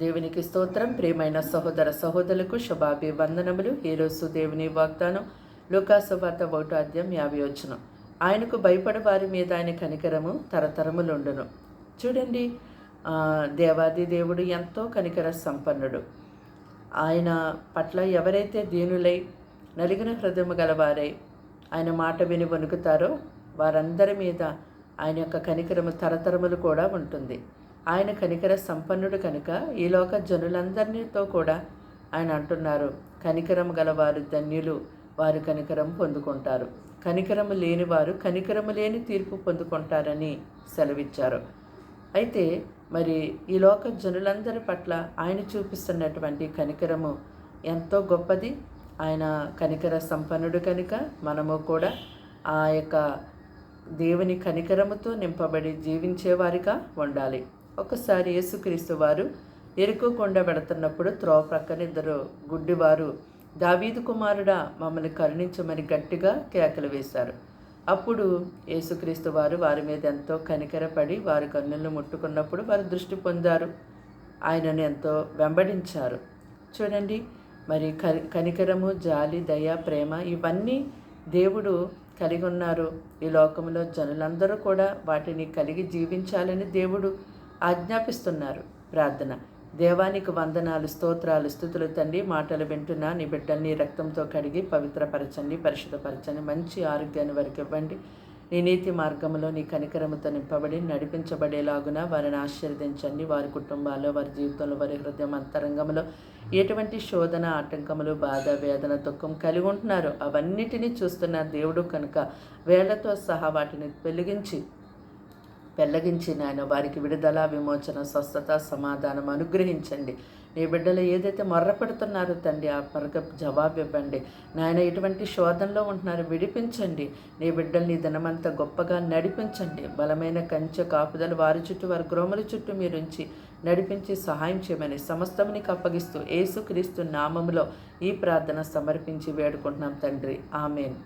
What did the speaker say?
దేవునికి స్తోత్రం. ప్రియమైన సహోదర సహోదరులకు శుభాభివందనములు. ఈరోజు దేవుని వాగ్దానం లూకాసు వార్త 1:50. ఆయనకు భయపడే వారి మీద ఆయన కనికరము తరతరములుండును. చూడండి, దేవాది దేవుడు ఎంతో కనికర సంపన్నుడు. ఆయన పట్ల ఎవరైతే దీనులై నలిగిన హృదయము గలవారై ఆయన మాట విని వణుకుతారో వారందరి మీద ఆయన యొక్క కనికరము తరతరములు కూడా ఉంటుంది. ఆయన కనికర సంపన్నుడు కనుక ఈ లోక జనులందరితో కూడా ఆయన అంటున్నారు, కనికరము గలవారు ధన్యులు, వారు కనికరం పొందుకుంటారు. కనికరము లేని వారు కనికరము లేని తీర్పు పొందుకుంటారని సెలవిచ్చారు. అయితే మరి ఈ లోక జనులందరి పట్ల ఆయన చూపిస్తున్నటువంటి కనికరము ఎంతో గొప్పది. ఆయన కనికర సంపన్నుడు కనుక మనము కూడా ఆ యొక్క దేవుని కనికరముతో నింపబడి జీవించేవారిగా ఉండాలి. ఒకసారి యేసుక్రీస్తు వారు ఎరుకో కొండ వెళుతున్నప్పుడు త్రోవ ప్రక్కన ఇద్దరు గుడ్డివారు, దావీదు కుమారుడా మమ్మల్ని కరుణించమని గట్టిగా కేకలు వేశారు. అప్పుడు యేసుక్రీస్తు వారు వారి మీద ఎంతో కనికరపడి వారి కన్నులను ముట్టుకున్నప్పుడు వారు దృష్టి పొందారు, ఆయనను ఎంతో వెంబడించారు. చూడండి, మరి కనికరము, జాలి, దయ, ప్రేమ ఇవన్నీ దేవుడు కలిగి ఉన్నారు. ఈ లోకంలో జనులందరూ కూడా వాటిని కలిగి జీవించాలని దేవుడు ఆజ్ఞాపిస్తున్నారు. ప్రార్థన. దేవానికి వందనాలు, స్తోత్రాలు, స్తుతులు తండ్రి. మాటలు వింటున్నా నీ బిడ్డల్ని రక్తంతో కడిగి పవిత్రపరచండి, పరిశుద్ధపరచండి, మంచి ఆరోగ్యాన్ని వారికి ఇవ్వండి. నీ నీతి మార్గంలో నీ కనికరముతో నింపబడి నడిపించబడేలాగున వారిని ఆశీర్వదించండి. వారి కుటుంబాల్లో, వారి జీవితంలో, వారి హృదయం అంతరంగంలో ఎటువంటి శోధన, ఆటంకములు, బాధ, వేదన, దుఃఖం కలిగి ఉంటున్నారో అవన్నిటినీ చూస్తున్న దేవుడు కనుక వేళ్లతో సహా వాటిని పెళ్ళగించి నాయన వారికి విడుదల, విమోచన, స్వస్థత, సమాధానం అనుగ్రహించండి. నీ బిడ్డలు ఏదైతే మొర్రపెడుతున్నారో తండ్రి ఆ మరొక జవాబు ఇవ్వండి నాయన. ఎటువంటి శోధనలో ఉంటున్నారో విడిపించండి. నీ బిడ్డల్ని దినమంతా గొప్పగా నడిపించండి. బలమైన కంచె కాపుదల వారి చుట్టూ, వారి గృహముల చుట్టూ మీరుంచి నడిపించి సహాయం చేయమని సమస్తమునికి అప్పగిస్తూ యేసుక్రీస్తు నామములో ఈ ప్రార్థన సమర్పించి వేడుకుంటున్నాం తండ్రి. ఆమేన్.